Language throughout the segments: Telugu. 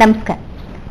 నమస్కారం.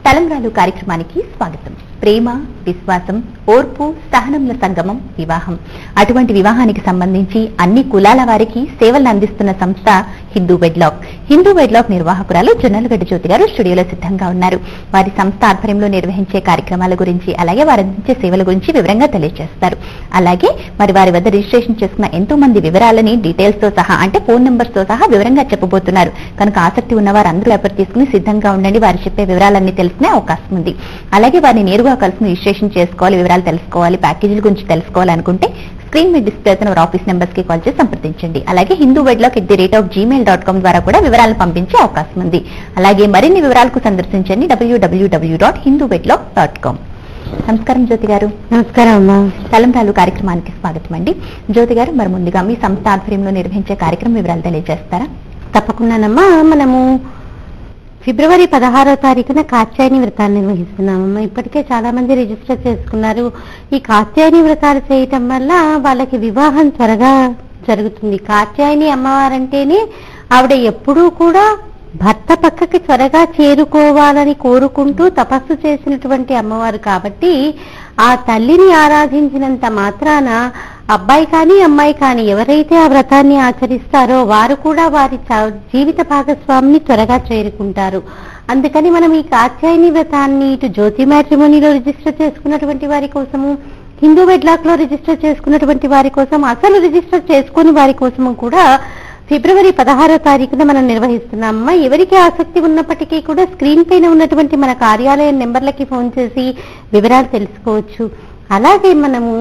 తలంబ్రాలు కార్యక్రమానికి స్వాగతం. ప్రేమ, విశ్వాసం, ఓర్పు, సహనంల సంగమం వివాహం. అటువంటి వివాహానికి సంబంధించి అన్ని కులాల వారికి సేవలను అందిస్తున్న సంస్థ హిందూ వెడ్లాక్. హిందూ వెడ్లాక్ నిర్వాహకురాలు జొన్నలగడ్డ జ్యోతి గారు స్టూడియోలో సిద్ధంగా ఉన్నారు. వారి సంస్థ ఆధ్వర్యంలో నిర్వహించే కార్యక్రమాల గురించి, అలాగే వారు అందించే సేవల గురించి వివరంగా తెలియజేస్తారు. అలాగే వారి వద్ద రిజిస్ట్రేషన్ చేసుకున్న ఎంతో మంది వివరాలని డీటెయిల్స్ తో సహా, అంటే ఫోన్ నెంబర్స్ తో సహా వివరంగా చెప్పబోతున్నారు. కనుక ఆసక్తి ఉన్న వారు అందరూ పేపర్ తీసుకుని సిద్ధంగా ఉండండి. వారు చెప్పే వివరాలన్నీ తెలుసుకునే అవకాశం ఉంది. అలాగే వారిని నేరుగా కలిసి రిజిస్ట్రేషన్ చేసుకోవాలి, వివరాలు తెలుసుకోవాలి, ప్యాకేజీల గురించి తెలుసుకోవాలనుకుంటే స్క్రీన్ మీద డిస్ప్లే అవుతున్న ఆఫీస్ నెంబర్స్ కి కాల్ చేసి సంప్రదించండి. అలాగే hinduwedlock@gmail.com ద్వారా కూడా వివరాలు పంపించే అవకాశం ఉంది. అలాగే మరిన్ని వివరాలకు సందర్శించండి www.hinduwedlock.com. నమస్కారం జ్యోతి గారు. నమస్కారం అమ్మా. తలంబ్రాలు కార్యక్రమానికి స్వాగతం అండి. జ్యోతి గారు, మరి ముందుగా మీ సంస్థ ఆధ్వర్యంలో నిర్వహించే కార్యక్రమం వివరాలు తెలియజేస్తారా? తప్పకుండానమ్మా. మనము ఫిబ్రవరి 16వ తారీఖున కాత్యాయని వ్రతాన్ని నిర్వహిస్తున్నామమ్మా. ఇప్పటికే చాలా మంది రిజిస్టర్ చేసుకున్నారు. ఈ కాత్యాయని వ్రతాలు చేయటం వల్ల వాళ్ళకి వివాహం త్వరగా జరుగుతుంది. కాత్యాయని అమ్మవారంటేనే ఆవిడ ఎప్పుడూ కూడా భర్త పక్కకి త్వరగా చేరుకోవాలని కోరుకుంటూ తపస్సు చేసినటువంటి అమ్మవారు కాబట్టి ఆ తల్లిని ఆరాధించినంత మాత్రాన అబ్బాయి కానీ అమ్మాయి కానీ ఎవరైతే ఆ వ్రతాన్ని ఆచరిస్తారో వారు కూడా వారి జీవిత భాగస్వామిని త్వరగా చేరుకుంటారు. అందుకని మనం ఈ కాత్యాయని వ్రతాన్ని ఇటు జ్యోతి మ్యాట్రిమోనీలో రిజిస్టర్ చేసుకున్నటువంటి వారి కోసము, హిందూ వెడ్లాక్ లో రిజిస్టర్ చేసుకున్నటువంటి వారి కోసం, అసలు రిజిస్టర్ చేసుకుని వారి కోసము కూడా ఫిబ్రవరి 16వ తారీఖున మనం నిర్వహిస్తున్నామమ్మా. ఎవరికి ఆసక్తి ఉన్నప్పటికీ కూడా స్క్రీన్ పైన ఉన్నటువంటి మన కార్యాలయం నెంబర్లకి ఫోన్ చేసి వివరాలు తెలుసుకోవచ్చు. అలాగే మనము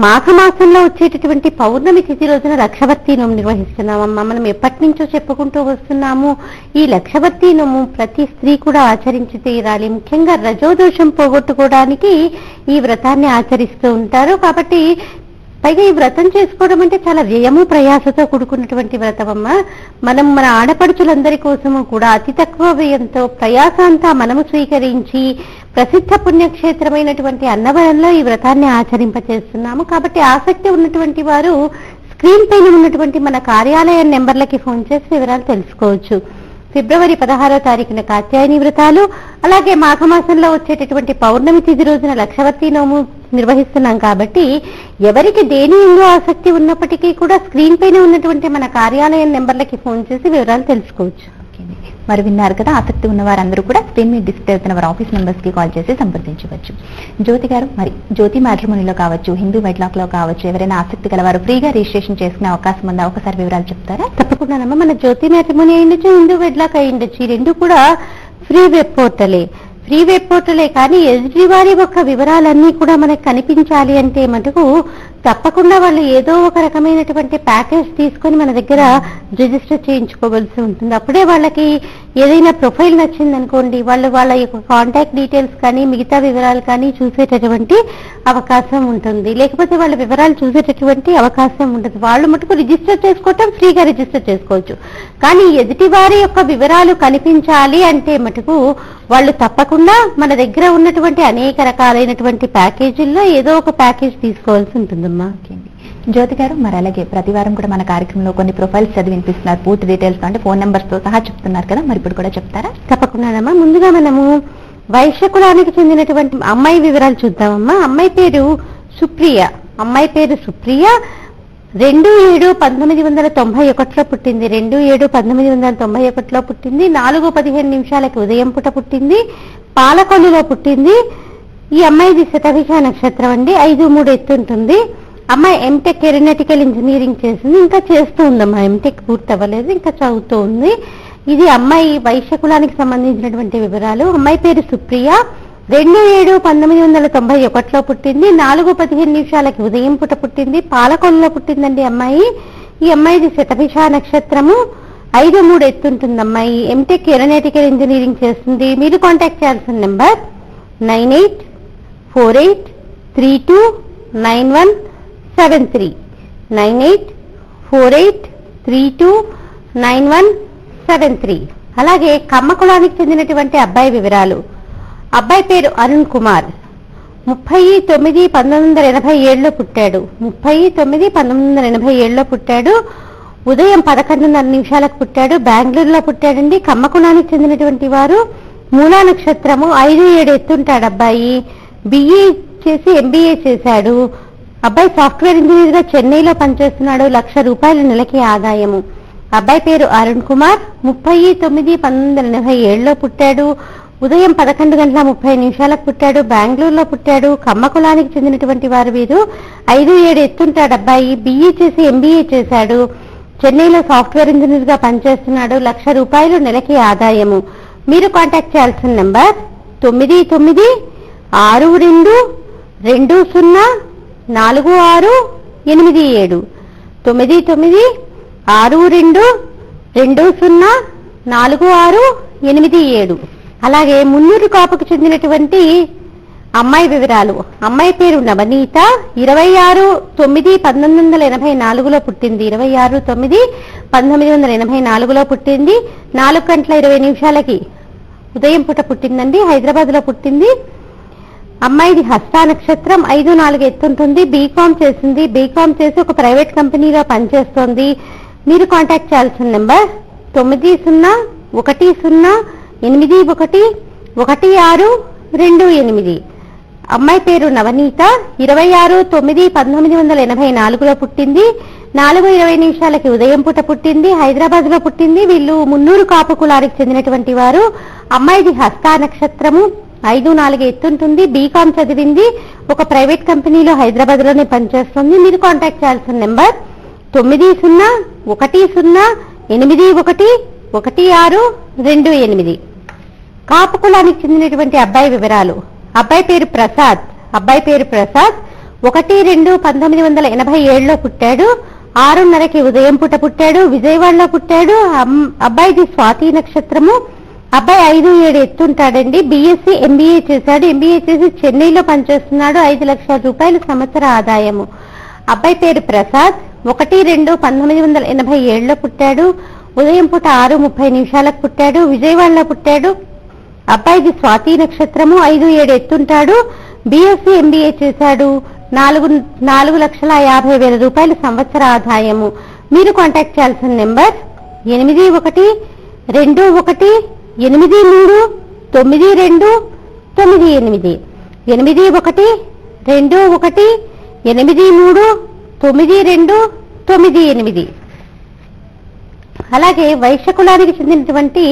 మాఘమాసంలో వచ్చేటటువంటి పౌర్ణమి తిథి రోజున లక్షవత్తి నోము నిర్వహిస్తున్నామమ్మా. మనం ఎప్పటి నుంచో చెప్పుకుంటూ వస్తున్నాము. ఈ లక్షవత్తి నోము ప్రతి స్త్రీ కూడా ఆచరించి తీరాలి. ముఖ్యంగా రజోదోషం పోగొట్టుకోవడానికి ఈ వ్రతాన్ని ఆచరిస్తూ ఉంటారు. కాబట్టి పైగా ఈ వ్రతం చేసుకోవడం అంటే చాలా వ్యయము ప్రయాసతో కూడుకున్నటువంటి వ్రతమమ్మా. మనం మన ఆడపడుచులందరి కోసము కూడా అతి తక్కువ వ్యయంతో ప్రయాస అంతా మనము స్వీకరించి ప్రసిద్ధ పుణ్యక్షేత్రమైనటువంటి అన్నవరంలో ఈ వ్రతాన్ని ఆచరింపచేస్తున్నాము. కాబట్టి ఆసక్తి ఉన్నటువంటి వారు స్క్రీన్ పైన ఉన్నటువంటి మన కార్యాలయం నెంబర్లకి ఫోన్ చేసి వివరాలు తెలుసుకోవచ్చు. ఫిబ్రవరి 16వ తారీఖున కాత్యాయని వ్రతాలు, అలాగే మాఘమాసంలో వచ్చేటటువంటి పౌర్ణమి తిథి రోజున లక్షవత్తి నోము నిర్వహిస్తున్నాం. కాబట్టి ఎవరికి దేని ఎందు ఆసక్తి ఉన్నప్పటికీ కూడా స్క్రీన్ పైన ఉన్నటువంటి మన కార్యాలయం నెంబర్లకి ఫోన్ చేసి వివరాలు తెలుసుకోవచ్చు. మరి విన్నారు కదా, ఆసక్తి ఉన్న వారందరూ కూడా స్క్రీన్ మీద డిస్ప్లే అవుతున్న వారి ఆఫీస్ నెంబర్స్ కి కాల్ చేసి సంప్రదించవచ్చు. జ్యోతి గారు, మరి జ్యోతి మ్యాట్రిమోనీలో కావచ్చు, హిందూ వెడ్లాక్ లో కావచ్చు, ఎవరైనా ఆసక్తి గలవారు ఫ్రీగా రిజిస్ట్రేషన్ చేసుకునే అవకాశం ఉందా? ఒకసారి వివరాలు చెప్తారా? తప్పకుండానమ్మా. మన జ్యోతి మ్యాట్రిమోనీ అయ్యుండొచ్చు, హిందూ వెడ్లాక్ అయ్యుండొచ్చు. ఈ రెండు కూడా ఫ్రీ వెబ్ పోర్టలే. కానీ ఎదుటి వారి యొక్క వివరాలన్నీ కూడా మనకు కనిపించాలి అంటే మటుకు తప్పకుండా వాళ్ళు ఏదో ఒక రకమైనటువంటి ప్యాకేజ్ తీసుకొని మన దగ్గర రిజిస్టర్ చేయించుకోవాల్సి ఉంటుంది. అప్పుడే వాళ్ళకి ఏదైనా ప్రొఫైల్ నచ్చిందనుకోండి, వాళ్ళు వాళ్ళ యొక్క కాంటాక్ట్ డీటెయిల్స్ కానీ మిగతా వివరాలు కానీ చూసేటటువంటి అవకాశం ఉంటుంది. లేకపోతే వాళ్ళ వివరాలు చూసేటటువంటి అవకాశం ఉండదు. వాళ్ళు మటుకు రిజిస్టర్ చేసుకోవటం ఫ్రీగా రిజిస్టర్ చేసుకోవచ్చు. కానీ ఎదుటి వారి యొక్క వివరాలు కనిపించాలి అంటే మటుకు వాళ్ళు తప్పకుండా మన దగ్గర ఉన్నటువంటి అనేక రకాలైనటువంటి ప్యాకేజీల్లో ఏదో ఒక ప్యాకేజ్ తీసుకోవాల్సి ఉంటుందమ్మా. జ్యోతి గారు, మరి అలాగే ప్రతి వారం కూడా మన కార్యక్రమంలో కొన్ని ప్రొఫైల్స్ చదివి వినిపిస్తున్నారు. పూర్తి డీటెయిల్స్ అంటే ఫోన్ నెంబర్స్ తో సహా చెప్తున్నారు కదా, మరి ఇప్పుడు కూడా చెప్తారా? తప్పకుండానమ్మా. ముందుగా మనము వైశ్య కులానికి చెందినటువంటి అమ్మాయి వివరాలు చూద్దామమ్మా. అమ్మాయి పేరు సుప్రియ. 2/7/1991లో పుట్టింది. 2/7/1991లో పుట్టింది. 4:15 ఉదయం పూట పుట్టింది. పాలకొల్లులో పుట్టింది. ఈ అమ్మాయిది శతభిష నక్షత్రం అండి. 5'3" ఎత్తు ఉంటుంది. అమ్మాయి ఎంటెక్ ఏరోనాటికల్ ఇంజనీరింగ్ చేసింది. ఇంకా చేస్తూ ఉందమ్మా. ఎంటెక్ పూర్తి అవ్వలేదు, ఇంకా చదువుతూ ఉంది. ఇది అమ్మాయి వైశ్య కులానికి సంబంధించినటువంటి వివరాలు. అమ్మాయి పేరు సుప్రియ. 2/7/1991లో పుట్టింది. 4:15 ఉదయం పూట పుట్టింది. పాలకొల్లులో పుట్టిందండి అమ్మాయి. ఈ అమ్మాయిది శతభిష నక్షత్రము. 5'3" ఎత్తుంటుంది అమ్మాయి. ఎంటెక్ ఏరోనాటికల్ ఇంజనీరింగ్ చేస్తుంది. మీరు కాంటాక్ట్ చేయాల్సిన నెంబర్ 9848329173 9848329173. అలాగే కమ్మ కులానికి చెందినటువంటి అబ్బాయి వివరాలు. అబ్బాయి పేరు అరుణ్ కుమార్. 30/9/1987లో పుట్టాడు. 30/9/1987లో పుట్టాడు. ఉదయం 11:30 పుట్టాడు. బెంగళూరులో పుట్టాడండి. కమ్మ కులానికి చెందినటువంటి వారు మూలా నక్షత్రము 5-7 ఎత్తుంటాడు అబ్బాయి. బిఈ చేసి ఎంబీఏ చేశాడు. అబ్బాయి సాఫ్ట్వేర్ ఇంజనీర్ గా చెన్నైలో పనిచేస్తున్నాడు. 1,00,000 రూపాయలు నెలకి ఆదాయము. అబ్బాయి పేరు అరుణ్ కుమార్. 30/9/1987లో పుట్టాడు. ఉదయం 11:30 పుట్టాడు. బెంగళూరులో పుట్టాడు. కమ్మ కులానికి చెందినటువంటి వారు వీరు. 5-7 ఎత్తుంటాడు అబ్బాయి. బిఈ చేసి ఎంబీఏ చేశాడు. చెన్నైలో సాఫ్ట్వేర్ ఇంజనీర్ గా పనిచేస్తున్నాడు. 1,00,000 రూపాయలు నెలకి ఆదాయము. మీరు కాంటాక్ట్ చేయాల్సిన నెంబర్ 9962024687 9962024687. అలాగే మున్నూరు కాపుకు చెందినటువంటి అమ్మాయి వివరాలు. అమ్మాయి పేరు నవనీత. 26/9/1984లో పుట్టింది. 26/9/1984లో పుట్టింది. 4:20 ఉదయం పూట పుట్టిందండి. హైదరాబాద్ లో పుట్టింది. అమ్మాయిది హస్త నక్షత్రం. 5-4 ఎత్తుంటుంది. బీకామ్ చేసింది. బీకామ్ చేసి ఒక ప్రైవేట్ కంపెనీలో పనిచేస్తోంది. మీరు కాంటాక్ట్ చేయాల్సిన నెంబర్ 9001811628. అమ్మాయి పేరు నవనీత. 26/9/1984లో పుట్టింది. 4:20 ఉదయం పూట పుట్టింది. హైదరాబాద్ లో పుట్టింది. వీళ్ళు మున్నూరు కాపు కులానికి చెందినటువంటి వారు. అమ్మాయిది హస్త నక్షత్రము. 5-4 ఎత్తుంటుంది. బీకామ్ చదివింది. ఒక ప్రైవేట్ కంపెనీలో హైదరాబాద్ లోనే పనిచేస్తుంది. మీరు కాంటాక్ట్ చేయాల్సిన నెంబర్ 9001811628. కాపు కులానికి చెందినటువంటి అబ్బాయి వివరాలు. అబ్బాయి పేరు ప్రసాద్. 1/2/1987లో పుట్టాడు. 6:30 ఉదయం పూట పుట్టాడు. విజయవాడలో పుట్టాడు. అబ్బాయిది స్వాతి నక్షత్రము. అబ్బాయి 5-7 ఎత్తుంటాడండి. బీఎస్సీ ఎంబీఏ చేశాడు. ఎంబీఏ చేసి చెన్నైలో పనిచేస్తున్నాడు. 5,00,000 రూపాయలు సంవత్సర ఆదాయము. అబ్బాయి పేరు ప్రసాద్. 1/2/1987లో పుట్టాడు. ఉదయం పూట 6:30 పుట్టాడు. విజయవాడలో పుట్టాడు. అబ్బాయిది స్వాతి నక్షత్రము. 5-7 ఎత్తుంటాడు. బీఎస్సీ ఎంబీఏ చేశాడు. 4,50,000 రూపాయలు సంవత్సర ఆదాయము. మీరు కాంటాక్ట్ చేయాల్సిన నెంబర్ 8121839298. 8121839298. అలాగే వైశ్య కులానికి చెందినటువంటి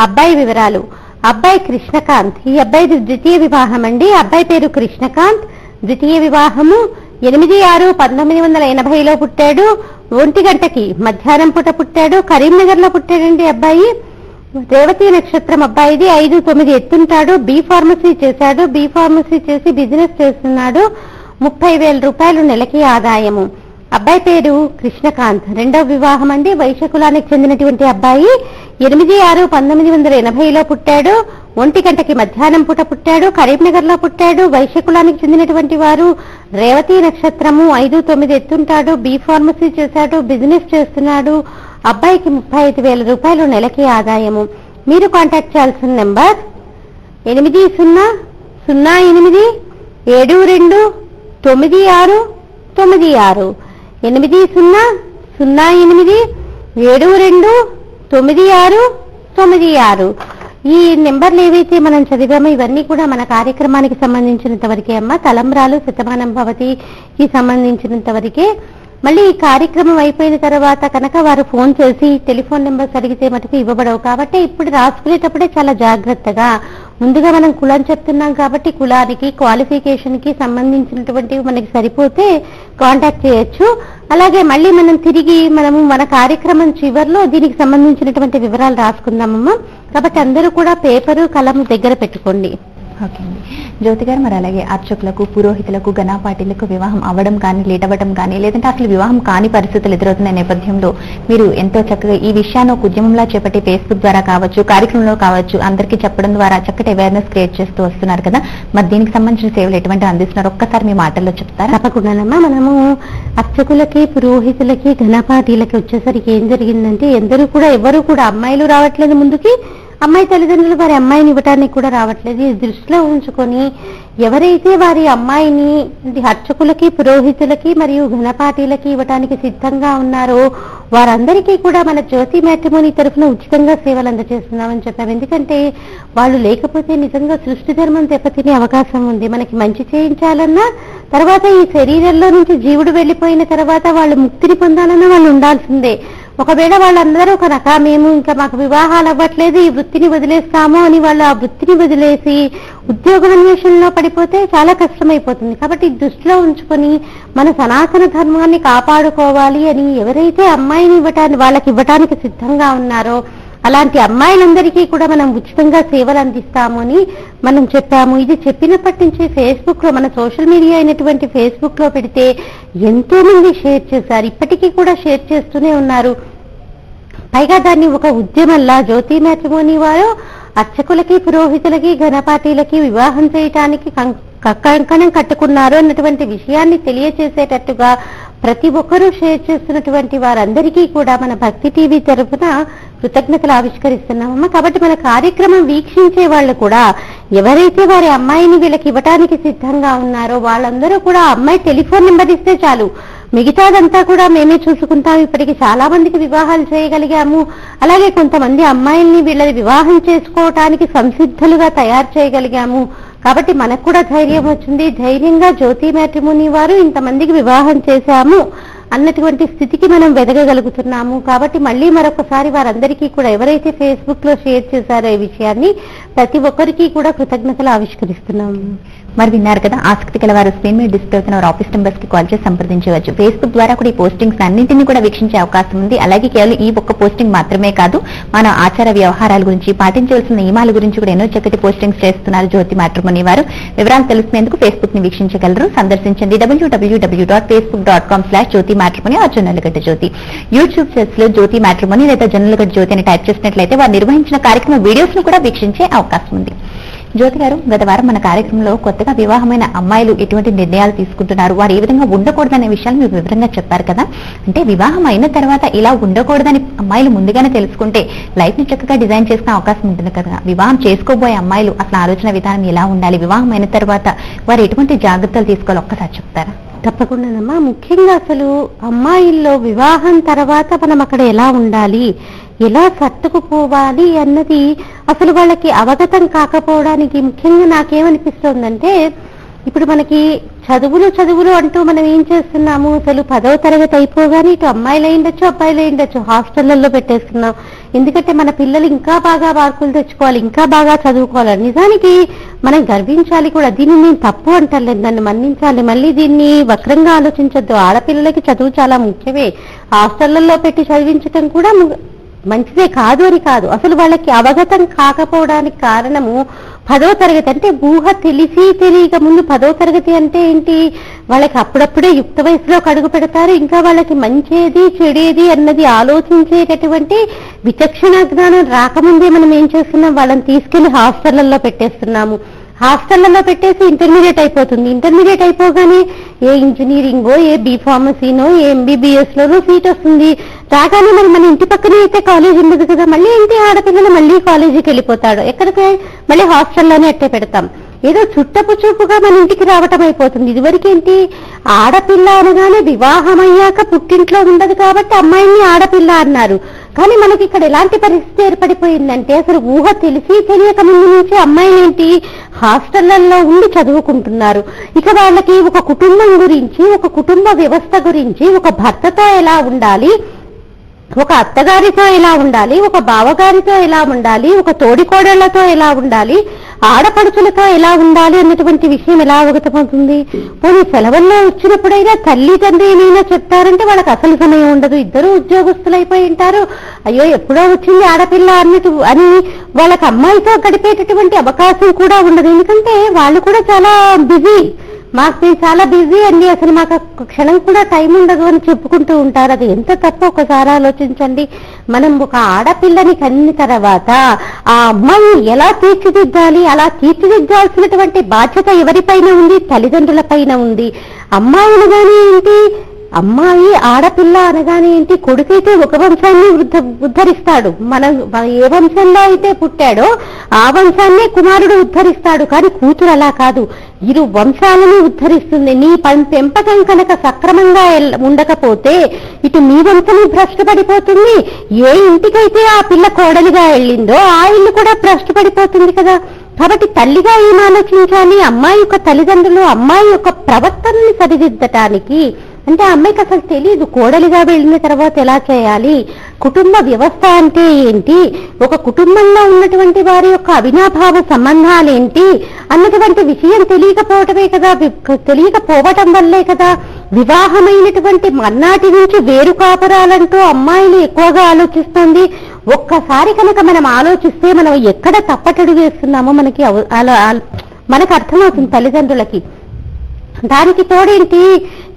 అబ్బాయి వివరాలు. అబ్బాయి కృష్ణకాంత్. ఈ అబ్బాయిది ద్వితీయ వివాహం అండి. అబ్బాయి పేరు కృష్ణకాంత్. ద్వితీయ వివాహము. 8/6/1980లో పుట్టాడు. 1 మధ్యాహ్నం పూట పుట్టాడు. కరీంనగర్ లో పుట్టాడండి అబ్బాయి. రేవతి నక్షత్రం అబ్బాయిది. 5-9 ఎత్తుంటాడు. బీ ఫార్మసీ చేశాడు. బీ ఫార్మసీ చేసి బిజినెస్ చేస్తున్నాడు. 30,000 రూపాయలు నెలకి ఆదాయము. అబ్బాయి పేరు కృష్ణకాంత్. రెండవ వివాహం అండి. వైశ్య కులానికి చెందినటువంటి అబ్బాయి. 8/6/1980లో పుట్టాడు. 1 మధ్యాహ్నం పూట పుట్టాడు. కరీంనగర్ లో పుట్టాడు. వైశ్య కులానికి చెందినటువంటి వారు. రేవతి నక్షత్రము. 5-9 ఎత్తుంటాడు. బీ ఫార్మసీ చేశాడు. బిజినెస్ చేస్తున్నాడు. అబ్బాయికి 35,000 రూపాయలు నెలకి ఆదాయము. మీరు కాంటాక్ట్ చేయాల్సిన నెంబర్ 8008729696 8008729696. ఈ నెంబర్లు ఏవైతే మనం చదివామో ఇవన్నీ కూడా మన కార్యక్రమానికి సంబంధించినంత వరకే అమ్మ. తలంబ్రాలు శతమానం భవతికి సంబంధించినంత వరకే. మళ్ళీ ఈ కార్యక్రమం అయిపోయిన తర్వాత కనుక వారు ఫోన్ చేసి టెలిఫోన్ నెంబర్స్ అడిగితే మటుకు ఇవ్వబడవు. కాబట్టి ఇప్పుడు రాసుకునేటప్పుడే చాలా జాగ్రత్తగా ముందుగా మనం కులం చెప్తున్నాం కాబట్టి కులానికి క్వాలిఫికేషన్ కి సంబంధించినటువంటివి మనకి సరిపోతే కాంటాక్ట్ చేయొచ్చు. అలాగే మళ్ళీ మనం తిరిగి మన కార్యక్రమం చివరిలో దీనికి సంబంధించినటువంటి వివరాలు రాసుకుందామమ్మా. కాబట్టి అందరూ కూడా పేపరు కలం దగ్గర పెట్టుకోండి. ఓకే అండి. జ్యోతి గారు, మరి అలాగే అర్చకులకు, పురోహితులకు, గణపాటిలకు వివాహం అవ్వడం కానీ, లేట్ అవ్వడం కానీ, లేదంటే అసలు వివాహం కాని పరిస్థితులు ఎదురవుతున్న నేపథ్యంలో మీరు ఎంతో చక్కగా ఈ విషయాన్ని ఒక ఉద్యమంలా చేపట్టి ఫేస్బుక్ ద్వారా కావచ్చు, కార్యక్రమంలో కావచ్చు, అందరికీ చెప్పడం ద్వారా చక్కటి అవేర్నెస్ క్రియేట్ చేస్తూ వస్తున్నారు కదా. మరి దీనికి సంబంధించిన సేవలు ఎటువంటి అందిస్తున్నారు ఒక్కసారి మీ మాటల్లో చెప్తారా? తప్పకుండానమ్మా. మనము అర్చకులకి, పురోహితులకి, గణపాటిలకి వచ్చేసరికి ఏం జరిగిందంటే ఎవరు కూడా అమ్మాయిలు రావట్లేదు ముందుకి. అమ్మాయి తల్లిదండ్రులు వారి అమ్మాయిని ఇవ్వటానికి కూడా రావట్లేదు. ఇది దృష్టిలో ఉంచుకొని ఎవరైతే వారి అమ్మాయిని అర్చకులకి, పురోహితులకి మరియు ఘనపాటీలకి ఇవ్వటానికి సిద్ధంగా ఉన్నారో వారందరికీ కూడా మన జ్యోతి మ్యాట్రిమోనీ తరఫున ఉచితంగా సేవలు అందజేస్తున్నామని చెప్పాము. ఎందుకంటే వాళ్ళు లేకపోతే నిజంగా సృష్టి ధర్మం దెబ్బతినే అవకాశం ఉంది. మనకి మంచి చేయించాలన్నా, తర్వాత ఈ శరీరంలో నుంచి జీవుడు వెళ్ళిపోయిన తర్వాత వాళ్ళు ముక్తిని పొందాలన్నా వాళ్ళు ఉండాల్సిందే. ఒకవేళ వాళ్ళందరూ కనుక మేము ఇంకా మాకు వివాహాలు అవ్వట్లేదు, ఈ వృత్తిని వదిలేస్తాము అని వాళ్ళు ఆ వృత్తిని వదిలేసి ఉద్యోగాన్వేషణలో పడిపోతే చాలా కష్టమైపోతుంది. కాబట్టి దృష్టిలో ఉంచుకొని మన సనాతన ధర్మాన్ని కాపాడుకోవాలి అని ఎవరైతే అమ్మాయిని వాళ్ళకి ఇవ్వటానికి సిద్ధంగా ఉన్నారో అలాంటి అమ్మాయిలందరికీ కూడా మనం ఉచితంగా సేవలు అందిస్తాము అని మనం చెప్పాము. ఇది చెప్పినప్పటి నుంచి ఫేస్బుక్ లో, మన సోషల్ మీడియా అయినటువంటి ఫేస్బుక్ లో పెడితే ఎంతో మంది షేర్ చేశారు. ఇప్పటికీ కూడా షేర్ చేస్తూనే ఉన్నారు. పైగా దాన్ని ఒక ఉద్యమంలా జ్యోతి మ్యాట్రిమోనీ వారు అర్చకులకి, పురోహితులకి, ఘనపాటీలకి వివాహం చేయటానికి కంకణం కట్టుకున్నారు అన్నటువంటి విషయాన్ని తెలియచేసేటట్టుగా ప్రతి ఒక్కరూ షేర్ చేస్తున్నటువంటి వారందరికీ కూడా మన భక్తి టీవీ తరఫున కృతజ్ఞతలు ఆవిష్కరిస్తున్నామమ్మా. కాబట్టి మన కార్యక్రమం వీక్షించే వాళ్ళు కూడా ఎవరైతే వారి అమ్మాయిని వీళ్ళకి ఇవ్వటానికి సిద్ధంగా ఉన్నారో వాళ్ళందరూ కూడా అమ్మాయి టెలిఫోన్ నెంబర్ ఇస్తే చాలు, మిగతాదంతా కూడా మేమే చూసుకుంటాం. ఇప్పటికి చాలా మందికి వివాహాలు చేయగలిగాము. అలాగే కొంతమంది అమ్మాయిల్ని వీళ్ళని వివాహం చేసుకోవటానికి సంసిద్ధులుగా తయారు చేయగలిగాము. కాబట్టి మనకు కూడా ధైర్యం వచ్చింది. ధైర్యంగా జ్యోతి మ్యాట్రిమోనీ వారు ఇంతమందికి వివాహం చేశాము అన్నటువంటి స్థితికి మనం వెదగగలుగుతున్నాము. కాబట్టి మళ్ళీ మరొకసారి వారందరికీ కూడా ఎవరైతే ఫేస్బుక్ లో షేర్ చేశారో ఈ విషయాన్ని ప్రతి ఒక్కరికి కూడా కృతజ్ఞతలు ఆవిష్కరిస్తున్నాము. మరి విన్నారు కదా, ఆసక్తి కల వారు స్క్రీన్ మీద డిస్ప్లే అవుతున్న వారి ఆఫీస్ నెంబర్స్ కి కాల్ చేసి సంప్రదించవచ్చు. ఫేస్బుక్ ద్వారా కూడా ఈ పోస్టింగ్స్ అన్నింటినీ కూడా వీక్షించే అవకాశం ఉంది. అలాగే కేవలం ఈ ఒక్క పోస్టింగ్ మాత్రమే కాదు, మన ఆచార వ్యవహారాల గురించి, పాటించవలసిన నియమాల గురించి కూడా ఎన్నో చక్కటి పోస్టింగ్స్ చేస్తున్నారు జ్యోతి మ్యాట్రిమోనీ వారు. వివరాలు తెలుసుకునేందుకు ఫేస్బుక్ ని వీక్షించగలరు. సందర్శించండి www.facebook.com/జ్యోతి మ్యాట్రిమోనీ ఆ జొన్నలగడ్డ జ్యోతి. యూట్యూబ్ సెర్చ్ లో జ్యోతి మ్యాట్రిమోనీ లేదా జొన్నలగడ్డ జ్యోతి అని టైప్ చేసినట్లయితే వారు నిర్వహించిన కార్యక్రమ వీడియోస్ ను కూడా వీక్షించే అవకాశం ఉంది. జ్యోతి గారు, గత వారం మన కార్యక్రమంలో కొత్తగా వివాహమైన అమ్మాయిలు ఎటువంటి నిర్ణయాలు తీసుకుంటున్నారు, వారు ఏ విధంగా ఉండకూడదనే విషయాలు మీరు వివరంగా చెప్పారు కదా. అంటే వివాహం అయిన తర్వాత ఇలా ఉండకూడదని అమ్మాయిలు ముందుగానే తెలుసుకుంటే లైఫ్ ని చక్కగా డిజైన్ చేసుకునే అవకాశం ఉంటుంది కదా. వివాహం చేసుకోబోయే అమ్మాయిలు అసలు ఆలోచన విధానం ఎలా ఉండాలి, వివాహం అయిన తర్వాత వారు ఎటువంటి జాగ్రత్తలు తీసుకోవాలి ఒక్కసారి చెప్తారా? తప్పకుండానమ్మా. ముఖ్యంగా అసలు అమ్మాయిల్లో వివాహం తర్వాత మనం అక్కడ ఎలా ఉండాలి, ఎలా సర్దుకుపోవాలి అన్నది అసలు వాళ్ళకి అవగతం కాకపోవడానికి ముఖ్యంగా నాకేమనిపిస్తోందంటే, ఇప్పుడు మనకి చదువులు అంటూ మనం ఏం చేస్తున్నాము, అసలు 10వ తరగతి అయిపోగానే ఇటు అమ్మాయిలు అయిండొచ్చు, అబ్బాయిలు అయిండొచ్చు, హాస్టళ్లలో పెట్టేస్తున్నాం. ఎందుకంటే మన పిల్లలు ఇంకా బాగా మార్కులు తెచ్చుకోవాలి, ఇంకా బాగా చదువుకోవాలి. నిజానికి మనం గర్వించాలి కూడా. దీన్ని నేను తప్పు అంటలేదు, నన్ను మన్నించాలి. మళ్ళీ దీన్ని వక్రంగా ఆలోచించొద్దు. ఆడపిల్లలకి చదువు చాలా ముఖ్యమే. హాస్టళ్లలో పెట్టి చదివించటం కూడా మంచిదే కాదు అని కాదు. అసలు వాళ్ళకి అవగతం కాకపోవడానికి కారణము 10వ తరగతి అంటే ఊహ తెలియక ముందు 10వ తరగతి అంటే ఏంటి, వాళ్ళకి అప్పుడప్పుడే యుక్త వయసులో అడుగు పెడతారు. ఇంకా వాళ్ళకి మంచేది చెడేది అన్నది ఆలోచించేటటువంటి విచక్షణ జ్ఞానం రాకముందే మనం ఏం చేస్తున్నాం, వాళ్ళని తీసుకెళ్లి హాస్టళ్లలో పెట్టేస్తున్నాము. హాస్టళ్లలో పెట్టేసి ఇంటర్మీడియట్ అయిపోతుంది. ఇంటర్మీడియట్ అయిపోగానే ఏ ఇంజనీరింగో, ఏ బీఫార్మసీనో, ఏ ఎంబీబీఎస్ లోనో సీట్ వస్తుంది. రాగానే మరి మన ఇంటి పక్కనే అయితే కాలేజ్ ఉండదు కదా, మళ్ళీ ఇంటి ఆడపిల్లలు మళ్ళీ కాలేజీకి వెళ్ళిపోతాడు. ఎక్కడికి మళ్ళీ హాస్టల్లోనే అట్టే పెడతాం. ఏదో చుట్టపు చూపుగా మన ఇంటికి రావటం అయిపోతుంది. ఇదివరకేంటి, ఆడపిల్ల అనగానే వివాహం అయ్యాక పుట్టింట్లో ఉండదు కాబట్టి అమ్మాయిని ఆడపిల్ల అన్నారు. కానీ మనకి ఇక్కడ ఎలాంటి పరిస్థితి ఏర్పడిపోయిందంటే, అసలు ఊహ తెలియక ముందు నుంచి అమ్మాయిలేంటి హాస్టళ్లలో ఉండి చదువుకుంటున్నారు. ఇక వాళ్ళకి ఒక కుటుంబం గురించి, ఒక కుటుంబ వ్యవస్థ గురించి, ఒక భర్తతో ఎలా ఉండాలి, ఒక అత్తగారితో ఎలా ఉండాలి, ఒక బావగారితో ఎలా ఉండాలి, ఒక తోడికోడళ్లతో ఎలా ఉండాలి, ఆడపడుచులతో ఎలా ఉండాలి అన్నటువంటి విషయం ఎలా అవగతమవుతుంది? పోనీ సెలవుల్లో వచ్చినప్పుడైనా తల్లి తండ్రి ఏమైనా చెప్తారంటే వాళ్ళకి అసలు సమయం ఉండదు. ఇద్దరు ఉద్యోగస్తులైపోయి ఉంటారు. అయ్యో ఎప్పుడో వచ్చింది ఆడపిల్ల అన్నట్టు అని వాళ్ళకి అమ్మాయితో గడిపేటటువంటి అవకాశం కూడా ఉండదు. ఎందుకంటే వాళ్ళు కూడా చాలా బిజీ. మేము చాలా బిజీ అండి, అసలు మాకు క్షణం కూడా టైం ఉండదు అని చెప్పుకుంటూ ఉంటారు. అది ఎంత తప్పు ఒకసారి ఆలోచించండి. మనం ఒక ఆడపిల్లని కన్న తర్వాత ఆ అమ్మాయిని ఎలా తీర్చిదిద్దాలి, అలా తీర్చిదిద్దాల్సినటువంటి బాధ్యత ఎవరిపైన ఉంది? తల్లిదండ్రుల పైన ఉంది. అమ్మాయిలు కానీ ఏంటి, అమ్మాయి ఆడపిల్ల అనగానే ఏంటి, కొడుకైతే ఒక వంశాన్ని ఉద్ధరిస్తాడు, మన ఏ వంశంలో అయితే పుట్టాడో ఆ వంశాన్నే కుమారుడు ఉద్ధరిస్తాడు. కానీ కూతురు అలా కాదు, ఇరు వంశాలను ఉద్ధరిస్తుంది. నీ పెంపకం కనుక సక్రమంగా ఉండకపోతే ఇటు మీ వంశము భ్రష్టుపడిపోతుంది, ఏ ఇంటికైతే ఆ పిల్ల కోడలిగా వెళ్ళిందో ఆ ఇల్లు కూడా భ్రష్టుపడిపోతుంది కదా. కాబట్టి తల్లిగా ఏం ఆలోచించాలి, అమ్మాయి యొక్క తల్లిదండ్రులు అమ్మాయి యొక్క ప్రవర్తనని సరిదిద్దటానికి. అంటే అమ్మాయికి అసలు తెలియదు కోడలిగా వెళ్ళిన తర్వాత ఎలా చేయాలి, కుటుంబ వ్యవస్థ అంటే ఏంటి, ఒక కుటుంబంలో ఉన్నటువంటి వారి యొక్క అవినాభావ సంబంధాలేంటి అన్నటువంటి విషయం తెలియకపోవటమే కదా. తెలియకపోవటం వల్లే కదా వివాహమైనటువంటి మన్నాటి నుంచి వేరు కాపురాలంటూ అమ్మాయిలు ఎక్కువగా ఆలోచిస్తుంది. ఒక్కసారి కనుక మనం ఆలోచిస్తే మనం ఎక్కడ తప్పటడుగు వేస్తున్నామో మనకు అర్థమవుతుంది తల్లిదండ్రులకి. దానికి తోడేంటి,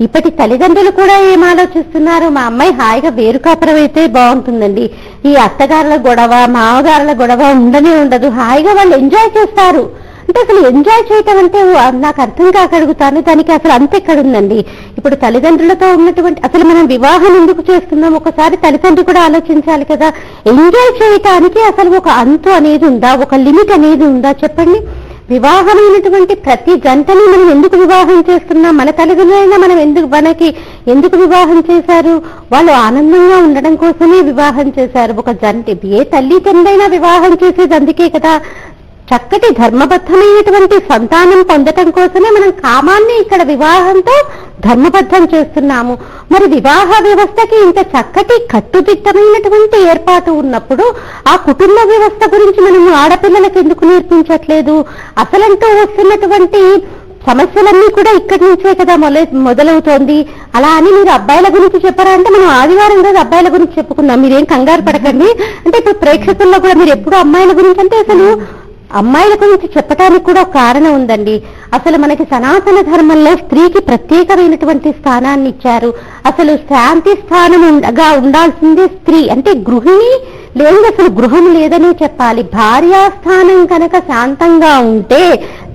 ఇప్పటి తల్లిదండ్రులు కూడా ఏం ఆలోచిస్తున్నారు, మా అమ్మాయి హాయిగా వేరు కాపురం అయితే బాగుంటుందండి, ఈ అత్తగారుల గొడవ మామగారుల గొడవ ఉండనే ఉండదు, హాయిగా వాళ్ళు ఎంజాయ్ చేస్తారు. అంటే అసలు ఎంజాయ్ చేయటం అంటే నాకు అర్థం కాక అడుగుతాను, దానికి అసలు అంత ఎక్కడుందండి. ఇప్పుడు తల్లిదండ్రులతో ఉన్నటువంటి అసలు మనం వివాహం ఎందుకు చేస్తున్నాం, ఒకసారి తల్లిదండ్రులు కూడా ఆలోచించాలి కదా. ఎంజాయ్ చేయటానికి అసలు ఒక అంతు అనేది ఉందా, ఒక లిమిట్ అనేది ఉందా చెప్పండి. వివాహమైనటువంటి ప్రతి జంటని మనం ఎందుకు వివాహం చేస్తున్నాం, మన తల్లిదండ్రులైనా మనకి ఎందుకు వివాహం చేశారు, వాళ్ళు ఆనందంగా ఉండడం కోసమే వివాహం చేశారు. ఒక జంట ఏ తల్లి తండ్రైనా వివాహం చేసేది అందుకే కదా, చక్కటి ధర్మబద్ధమైనటువంటి సంతానం పొందటం కోసమే మనం కామాన్ని ఇక్కడ వివాహంతో ధర్మబద్ధం చేస్తున్నాము. మరి వివాహ వ్యవస్థకి ఇంత చక్కటి కట్టుదిట్టమైనటువంటి ఏర్పాటు ఉన్నప్పుడు ఆ కుటుంబ వ్యవస్థ గురించి మనము ఆడపిల్లలకు ఎందుకు నేర్పించట్లేదు? అసలంటూ వస్తున్నటువంటి సమస్యలన్నీ కూడా ఇక్కడి నుంచే కదా మొదలవుతోంది. అలా అని మీరు అబ్బాయిల గురించి చెప్పారా అంటే మనం ఆదివారం రోజు అబ్బాయిల గురించి చెప్పుకున్నాం, మీరేం కంగారు పడకండి. అంటే ఇప్పుడు ప్రేక్షకుల్లో కూడా మీరు ఎప్పుడు అమ్మాయిల గురించి అంటే అసలు అమ్మాయిల గురించి చెప్పడానికి కూడా ఒక కారణం ఉందండి. అసలు మనకి సనాతన ధర్మంలో స్త్రీకి ప్రత్యేకమైనటువంటి స్థానాన్ని ఇచ్చారు. అసలు శాంతి స్థానంగా ఉండాల్సిందే స్త్రీ, అంటే గృహిణి లేదు, అసలు గృహం లేదనే చెప్పాలి. భార్యాస్థానం కనుక శాంతంగా ఉంటే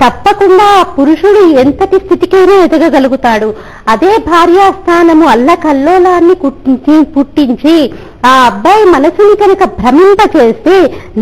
తప్పకుండా పురుషుడు ఎంతటి స్థితికైనా ఎదగగలుగుతాడు. అదే భార్యాస్థానము అల్లకల్లోలాన్ని పుట్టించి ఆ అబ్బాయి మనసుని కనుక భ్రమింపచేస్తే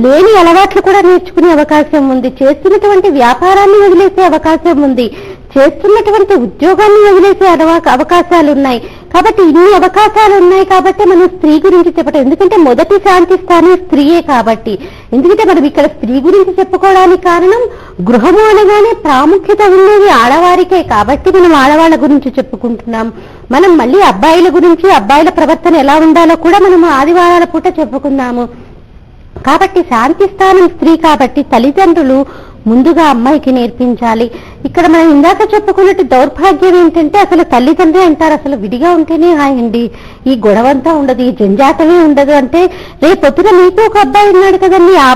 లేని అలవాట్లు కూడా నేర్చుకునే అవకాశం ఉంది, చేస్తున్నటువంటి వ్యాపారాన్ని వదిలేసే అవకాశం ఉంది, చేస్తున్నటువంటి ఉద్యోగాన్ని వదిలేసే అవకాశాలు ఉన్నాయి. కాబట్టి ఇన్ని అవకాశాలు ఉన్నాయి కాబట్టి మనం స్త్రీ గురించి చెప్పటం, ఎందుకంటే మొదటి శాంతి స్థానం స్త్రీయే కాబట్టి. ఎందుకంటే మనం ఇక్కడ స్త్రీ గురించి చెప్పుకోవడానికి కారణం గృహము అనగానే ప్రాముఖ్యత ఉన్నది ఆడవారికే కాబట్టి మనం ఆడవాళ్ళ గురించి చెప్పుకుంటున్నాం. మనం మళ్ళీ అబ్బాయిల గురించి అబ్బాయిల ప్రవర్తన ఎలా ఉండాలో కూడా మనం ఆదివారాల పూట చెప్పుకున్నాము. కాబట్టి శాంతి స్థానం స్త్రీ కాబట్టి తల్లిదండ్రులు ముందుగా అమ్మాయికి నేర్పించాలి. ఇక్కడ మనం ఇందాక చెప్పుకున్నట్టు దౌర్భాగ్యం ఏంటంటే అసలు తల్లిదండ్రులు అంటారు అసలు విడిగా ఉంటేనే హాయండి, ఈ గొడవంతా ఉండదు, ఈ జంజాటమే ఉండదు. అంటే రేపొద్దున మీకు ఒక అబ్బాయి ఉన్నాడు కదండి, ఆ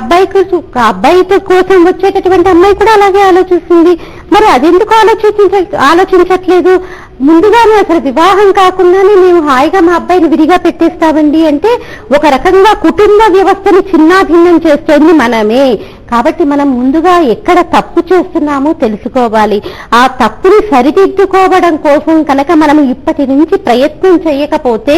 అబ్బాయితో కోసం వచ్చేటటువంటి అమ్మాయి కూడా అలాగే ఆలోచిస్తుంది. మరి అదెందుకు ఆలోచించట్లేదు? ముందుగానే అసలు వివాహం కాకుండానే మేము హాయిగా మా అబ్బాయిని విడిగా పెట్టేస్తామండి అంటే ఒక రకంగా కుటుంబ వ్యవస్థని చిన్నాభిన్నం చేస్తుంది మనమే. కాబట్టి మనం ముందుగా ఎక్కడ తప్పు చేస్తున్నామో తెలుసుకోవాలి. ఆ తప్పుని సరిదిద్దుకోవడం కోసం కనుక మనం ఇప్పటి నుంచి ప్రయత్నం చేయకపోతే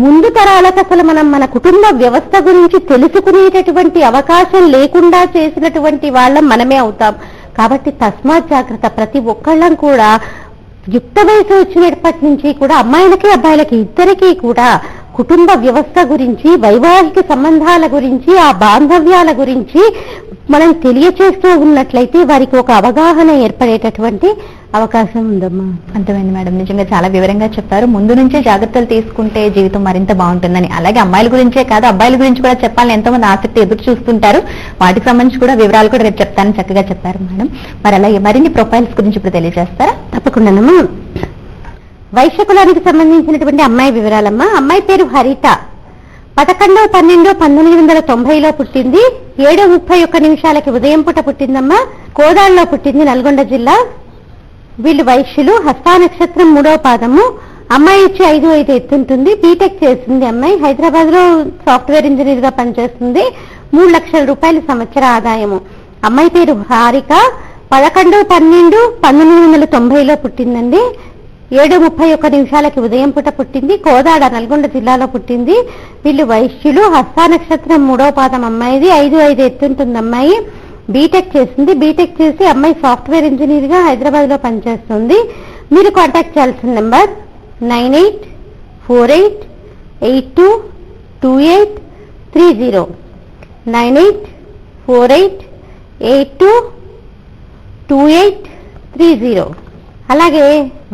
ముందు తరాలకు అసలు మనం మన కుటుంబ వ్యవస్థ గురించి తెలుసుకునేటటువంటి అవకాశం లేకుండా చేసినటువంటి వాళ్ళం మనమే అవుతాం. కాబట్టి తస్మాత్ జాగ్రత్త. ప్రతి ఒక్కళ్ళం కూడా యుక్త వయసు వచ్చినప్పటి నుంచి కూడా అమ్మాయిలకి అబ్బాయిలకి ఇద్దరికీ కూడా కుటుంబ వ్యవస్థ గురించి, వైవాహిక సంబంధాల గురించి, ఆ బాంధవ్యాల గురించి మనం తెలియచేస్తూ ఉన్నట్లయితే వారికి ఒక అవగాహన ఏర్పడేటటువంటి అవకాశం ఉందమ్మా. అర్థమైంది మేడం, నిజంగా చాలా వివరంగా చెప్పారు. ముందు నుంచే జాగ్రత్తలు తీసుకుంటే జీవితం మరింత బాగుంటుందని. అలాగే అమ్మాయిల గురించే కాదు అబ్బాయిల గురించి కూడా చెప్పాలని ఎంతోమంది ఆసక్తి ఎదురు చూస్తుంటారు. వాటికి సంబంధించి కూడా వివరాలు కూడా రేపు చెప్తానని చక్కగా చెప్పారు మేడం. మరి అలాగే మరిన్ని ప్రొఫైల్స్ గురించి ఇప్పుడు తెలియజేస్తారా? తప్పకుండానమ్మా. వైశ్య కులానికి సంబంధించినటువంటి అమ్మాయి వివరాలమ్మా. అమ్మాయి పేరు హరిత. 11/12/1990లో పుట్టింది. 7:31 ఉదయం పూట పుట్టిందమ్మా. కోదాడలో పుట్టింది, నల్గొండ జిల్లా. వీళ్ళు వైశ్యులు. హస్తా నక్షత్రం 3వ పాదము. అమ్మాయి వచ్చి 5'5" ఎత్తుంటుంది. బీటెక్ చేసింది అమ్మాయి. హైదరాబాద్ లో సాఫ్ట్వేర్ ఇంజనీర్ గా పనిచేస్తుంది. 3 లక్షల రూపాయల సంవత్సర ఆదాయము. అమ్మాయి పేరు హారిక. 11/12/1990లో పుట్టిందండి. 7:31 ఉదయం పూట పుట్టింది. కోదాడ నల్గొండ జిల్లాలో పుట్టింది. వీళ్ళు వైశ్యులు. హస్త నక్షత్రం 3వ పాదం అమ్మాయిది. 5'5" ఎత్తుంటుంది అమ్మాయి. బీటెక్ చేసింది. బీటెక్ చేసి అమ్మాయి సాఫ్ట్వేర్ ఇంజనీర్ గా హైదరాబాద్ లో పనిచేస్తుంది. మీరు కాంటాక్ట్ చేయాల్సిన నెంబర్ 9848822830 9848822830. అలాగే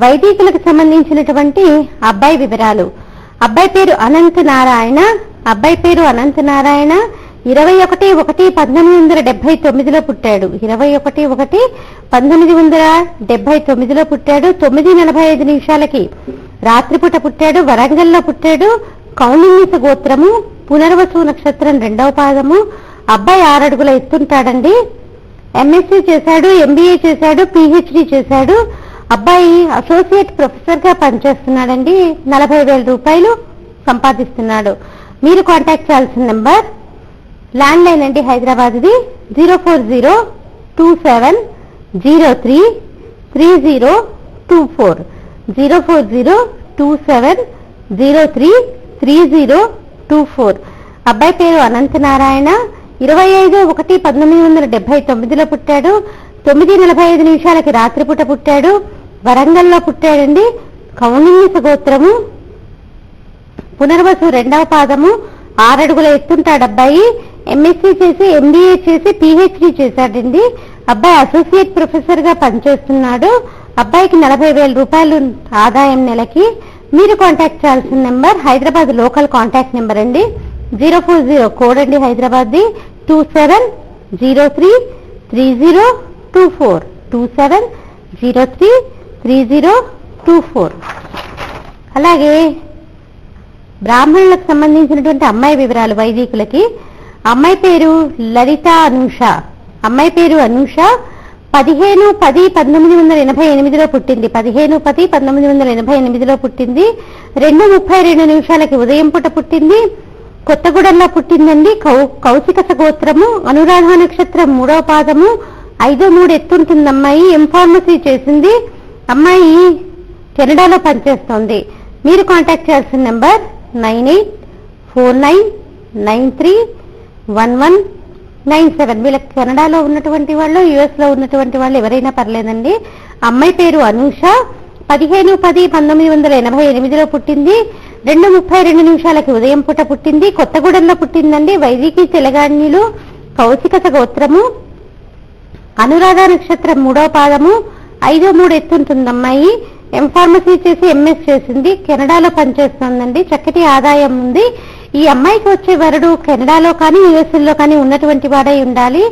వైదికులకు సంబంధించినటువంటి అబ్బాయి వివరాలు. అబ్బాయి పేరు అనంత నారాయణ. 21/1/1979లో పుట్టాడు. 21/1/1979లో పుట్టాడు. 9:45 రాత్రిపూట పుట్టాడు. వరంగల్లో పుట్టాడు. కౌలిన్యస గోత్రము. పునర్వసు నక్షత్రం 2వ పాదము. అబ్బాయి 6 అడుగుల ఎత్తుంటాడండి. ఎంఎస్సీ చేశాడు, ఎంబీఏ చేశాడు, పిహెచ్డి చేశాడు. అబ్బాయి అసోసియేట్ ప్రొఫెసర్ గా పనిచేస్తున్నాడండి. 40,000 రూపాయలు సంపాదిస్తున్నాడు. మీరు కాంటాక్ట్ చేయాల్సిన నెంబర్ ల్యాండ్ లైన్ అండి, హైదరాబాద్ది 04027033024 04027033024. అబ్బాయి పేరు అనంత నారాయణ. 25/1/1979లో పుట్టాడు. 9:45 రాత్రిపూట పుట్టాడు. వరంగల్లో పుట్టాడండి. కౌలిన్యస గోత్రము. పునర్వసు 2వ పాదము. 6 అడుగుల ఎత్తుంటాడు అబ్బాయి. ఎంఎస్సీ చేసి, ఎంబీఏ చేసి, పిహెచ్డి చేశాడండి. అబ్బాయి అసోసియేట్ ప్రొఫెసర్ గా పనిచేస్తున్నాడు. అబ్బాయికి 40,000 రూపాయలు ఆదాయం నెలకి. మీరు కాంటాక్ట్ చేయాల్సిన number Hyderabad local contact number అండి. 040 కోడ్ అండి, హైదరాబాద్ది 27033024 27033024. అలాగే బ్రాహ్మణులకు సంబంధించినటువంటి అమ్మాయి వివరాలు వైదికులకి. అమ్మాయి పేరు లలిత అనూష. అమ్మాయి పేరు అనూష. 15/10/1988లో పుట్టింది. 15/10/1988లో పుట్టింది. 2:32 ఉదయం పూట పుట్టింది. కొత్తగూడెంలో పుట్టిందండి. కౌశికస గోత్రము. అనురాధ నక్షత్రం 3వ పాదము. 5'3" ఎత్తుంటుంది అమ్మాయి. ఎంఫార్మసీ చేసింది. అమ్మాయి కెనడాలో పనిచేస్తోంది. మీరు కాంటాక్ట్ చేయాల్సిన నెంబర్ 9849931197. వీళ్ళకి కెనడాలో ఉన్నటువంటి వాళ్ళు, యుఎస్ లో ఉన్నటువంటి వాళ్ళు ఎవరైనా పర్లేదండి. అమ్మాయి పేరు అనూష. 15/10/1988లో పుట్టింది. 2:32 ఉదయం పూట పుట్టింది. కొత్తగూడెంలో పుట్టిందండి. వైదికి తెలంగాణీలు. కౌశికస గోత్రము. అనురాధ నక్షత్రం 3వ పాదము. 5'3" ఎత్తుంటుంది అమ్మాయి. ఎంఫార్మసీ చేసి ఎంఎస్ చేసింది. కెనడాలో పనిచేస్తుందండి. చక్కటి ఆదాయం ఉంది. ఈ అమ్మాయికి వచ్చే వరుడు కెనడాలో కానీ యుఎస్ఏలో కానీ ఉన్నటువంటి వాడై ఉండాలి.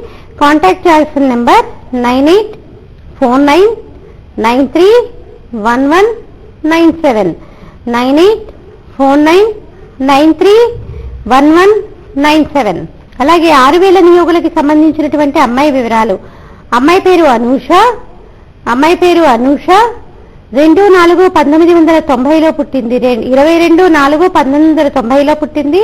కాంటాక్ట్ చేయాల్సిన నెంబర్ 9849931197 9849931197. అలాగే 6,000 నియోగులకి సంబంధించినటువంటి అమ్మాయి వివరాలు. అమ్మాయి పేరు అనూష. 2/4/1990లో పుట్టింది. 22/4/1990లో పుట్టింది.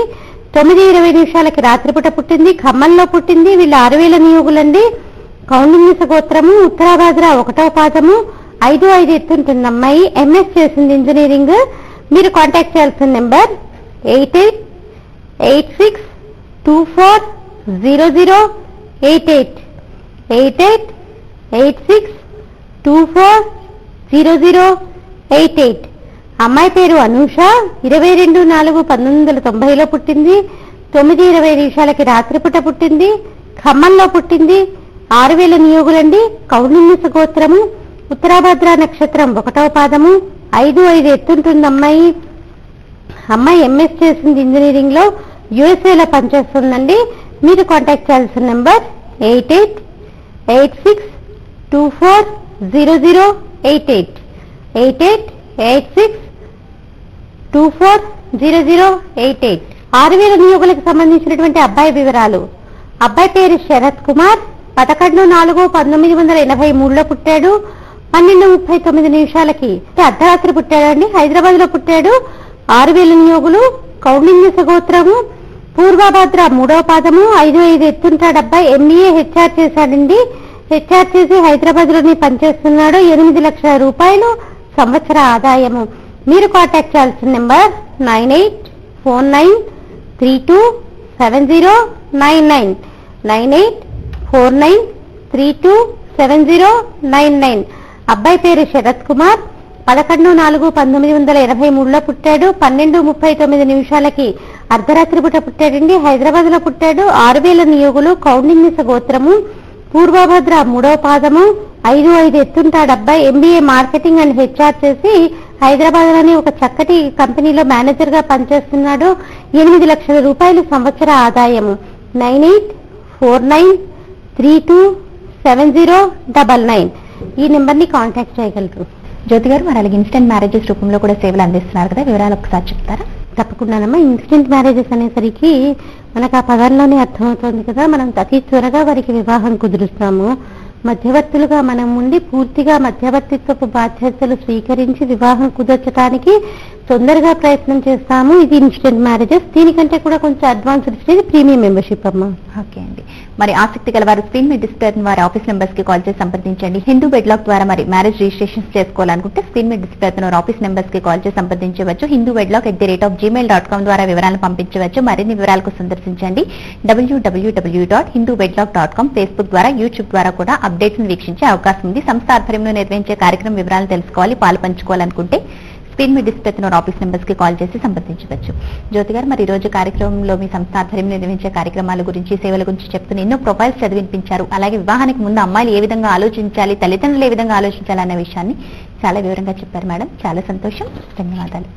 9:20 రాత్రిపూట పుట్టింది. ఖమ్మంలో పుట్టింది. వీళ్ళు 6,000 నియోగులండి. కౌండిన్యస గోత్రము. ఉత్తరాభాద్ర 1వ పాదము. 5'5" ఎత్తుంటుంది అమ్మాయి. ఎంఎస్ చేసింది ఇంజనీరింగ్. మీరు కాంటాక్ట్ చేయాల్సిన నెంబర్ 8886240088 8886240088. అమ్మాయి పేరు అనూష. 22/4/1990లో పుట్టింది. 9:20 రాత్రిపూట పుట్టింది. ఖమ్మంలో పుట్టింది. 6,000 నియోగులండి. కౌండిన్యస గోత్రము. ఉత్తరాభద్ర నక్షత్రం 1వ పాదము. 5'5" ఎత్తుంటుంది అమ్మాయి. అమ్మాయి ఎంఎస్ చేసింది ఇంజనీరింగ్ లో. యుఎస్ఏలో పనిచేస్తుందండి. మీరు కాంటాక్ట్ చేయాల్సిన నెంబర్ 8886240088 8886240088. 6,000 నియోగులకు సంబంధించినటువంటి అబ్బాయి వివరాలు. అబ్బాయి పేరు శరత్ కుమార్. 11/4/1983లో పుట్టాడు. 12:39 అర్ధరాత్రి పుట్టాడండి. హైదరాబాద్ లో పుట్టాడు. 6,000 నియోగులు. కౌండిన్యస గోత్రము. పూర్వభద్ర 3వ పాదము. 5'5" ఎత్తుంటాడు అబ్బాయి. ఎంబీఏ హెచ్ఆర్ చేశాడండి. హెచ్ఆర్ చేసి హైదరాబాద్ లోనే పనిచేస్తున్నాడు. 8 లక్షల రూపాయలు సంవత్సర ఆదాయము. మీరు కాంటాక్ట్ చేయాల్సిన నెంబర్ 9849327099 9849327099. అబ్బాయి పేరు శరత్ కుమార్. 11/4/1983లో పుట్టాడు. 12:39 అర్ధరాత్రి పూట పుట్టాడండి. హైదరాబాద్ లో పుట్టాడు. 6000 నియోగులు, కౌండిన్యస గోత్రము, పూర్వభద్ర 3వ పాదము, 5'5" ఎత్తుంటాడు అబ్బాయి. MBA మార్కెటింగ్ అండ్ HR చేసి హైదరాబాద్ లోని ఒక చక్కటి కంపెనీలో మేనేజర్ గా పనిచేస్తున్నాడు. 8 లక్షల రూపాయలు సంవత్సర ఆదాయము. 9849327099 ఈ నెంబర్ ని కాంటాక్ట్ చేయగలరు. జ్యోతి గారు, మరి అలాగే ఇన్స్టెంట్ మ్యారేజెస్ రూపంలో కూడా సేవలు అందిస్తున్నారు కదా, వివరాలు ఒకసారి చెప్తారా? తప్పకుండానమ్మా. ఇన్స్టెంట్ మ్యారేజెస్ అనేసరికి మనకు ఆ పదంలోనే అర్థమవుతుంది కదా, మనం అతి త్వరగా వారికి వివాహం కుదురుస్తాము. మధ్యవర్తులుగా మనం ఉండి పూర్తిగా మధ్యవర్తిత్వపు బాధ్యతలు స్వీకరించి వివాహం కుదర్చడానికి తొందరగా ప్రయత్నం చేస్తాము. ఇది ఇన్స్టెంట్ మ్యారేజెస్. దీనికంటే కూడా కొంచెం అడ్వాన్స్డ్ స్టేజ్ ప్రీమియం మెంబర్షిప్ అమ్మా. ఓకే అండి. మరి ఆసక్తి గల వారు స్క్రీన్ మీద డిస్ప్లే వారి ఆఫీస్ నెంబర్స్ కి కాల్ చేసి సంప్రదించండి. హిందూ వెడ్లాక్ ద్వారా మరి మ్యారేజ్ రిజిస్ట్రేషన్ చేసుకోవాలనుకుంటే స్క్రీన్ మీద డిస్ప్లే వారి ఆఫీస్ నెంబర్స్ కి కాల్ చేసి సంప్రదించవచ్చు. hindoovedlock@gmail.com ద్వారా వివరాలను పంపించవచ్చు. మరిన్ని వివరాలకు సందర్శించండి www.hindoovedlock.com. ఫేస్బుక్ ద్వారా, యూట్యూబ్ ద్వారా కూడా అప్డేట్స్ ని వీక్షించే అవకాశం ఉంది. సంస్థ ఆధ్వర్యంలో నిర్వహించే కార్యక్రమం వివరాలు తెలుసుకోవాలి, పాలు పంచుకోవాలనుకుంటే స్క్రీన్ మీద డిస్ప్లే ఆఫీస్ నెంబర్స్ కి కాల్ చేసి సంప్రదించవచ్చు. జ్యోతి గారు, మరి ఈ రోజు కార్యక్రమంలో మీ సంస్థ ఆధ్వర్యంలో నిర్వహించే కార్యక్రమాల గురించి, సేవల గురించి చెప్తూ ఎన్నో ప్రొఫైల్స్ చదివినిపించారు. అలాగే వివాహానికి ముందు అమ్మాయిలు ఏ విధంగా ఆలోచించాలి, తల్లిదండ్రులు ఏ విధంగా ఆలోచించాలి అనే విషయాన్ని చాలా వివరంగా చెప్పారు మేడం. చాలా సంతోషం. ధన్యవాదాలు.